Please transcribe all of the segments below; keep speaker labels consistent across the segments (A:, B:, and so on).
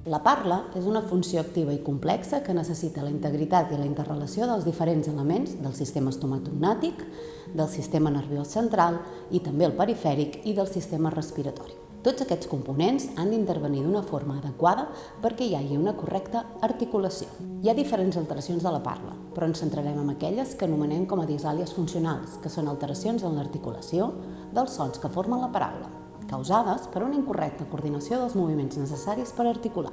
A: La parla és una funció activa i complexa que necessita la integritat i la interrelació dels diferents elements del sistema estomatognàtic, del sistema nerviós central i també el perifèric i del sistema respiratori. Tots aquests components han d'intervenir d'una forma adequada perquè hi hagi una correcta articulació. Hi ha diferents alteracions de la parla, però ens centrarem en aquelles que anomenem com a dislàlies funcionals, que són alteracions en l'articulació dels sons que formen la paraula, causades per una incorrecta coordinació dels moviments necessaris per articular.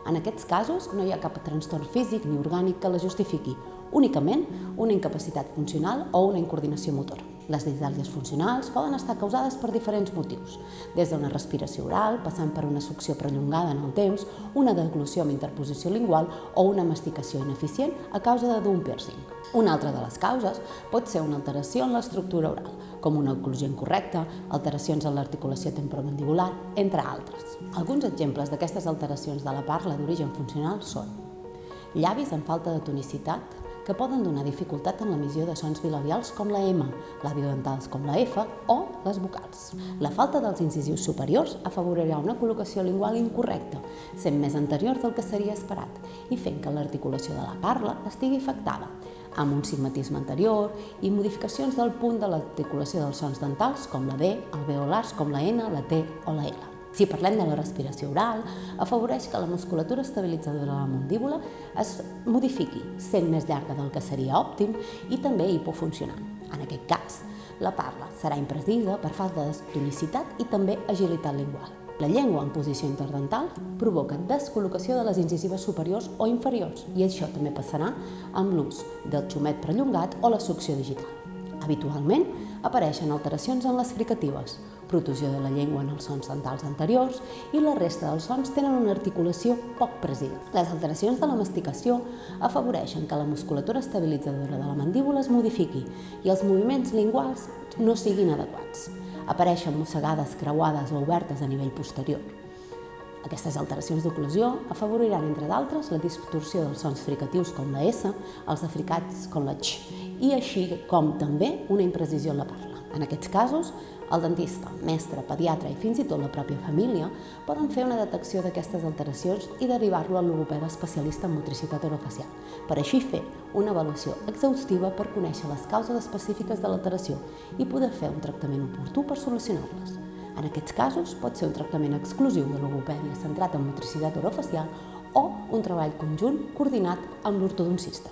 A: En aquests casos no hi ha cap trastorn físic ni orgànic que la justifiqui, únicament una incapacitat funcional o una incoordinació motora. Les dislàlies funcionals poden estar causades per diferents motius, des d'una respiració oral, passant per una succió prolongada en el temps, una deglució amb interposició lingual o una masticació ineficient a causa d'un piercing. Una altra de les causes pot ser una alteració en l'estructura oral, com una oclusió incorrecta, alteracions en l'articulació temporomandibular, entre altres. Alguns exemples d'aquestes alteracions de la parla d'origen funcional són llavis amb falta de tonicitat, que poden donar dificultat en l'emissió de sons bilabials com la M, labiodentals com la F o les vocals. La falta dels incisius superiors afavorirà una col·locació lingual incorrecta, sent més anterior del que seria esperat i fent que l'articulació de la parla estigui afectada, amb un sigmatisme anterior i modificacions del punt de l'articulació dels sons dentals com la D, alveolars com la N, la T o la L. Si parlem de la respiració oral, afavoreix que la musculatura estabilitzadora de la mandíbula es modifiqui, sent més llarga del que seria òptim i també hipofuncionant. En aquest cas, la parla serà imprecisa per falta de tonicitat i també agilitat lingual. La llengua en posició interdental provoca descol·locació de les incisives superiors o inferiors i això també passarà amb l'ús del xumet prellongat o la succió digital. Habitualment apareixen alteracions en les fricatives, protrusió de la llengua en els sons dentals anteriors i la resta dels sons tenen una articulació poc precisa. Les alteracions de la masticació afavoreixen que la musculatura estabilitzadora de la mandíbula es modifiqui i els moviments linguals no siguin adequats. Apareixen mossegades creuades o obertes a nivell posterior. Aquestes alteracions d'oclusió afavoriran, entre d'altres, la distorsió dels sons fricatius com la S, els africats com la Ch, i així com també una imprecisió en la parla. En aquests casos, el dentista, mestre, pediatre i fins i tot la pròpia família poden fer una detecció d'aquestes alteracions i derivar-lo al logopeda especialista en motricitat orofacial, per així fer una avaluació exhaustiva per conèixer les causes específiques de l'alteració i poder fer un tractament oportú per solucionar-les. En aquests casos pot ser un tractament exclusiu de logopèdia centrat en motricitat orofacial o un treball conjunt coordinat amb l'ortodoncista.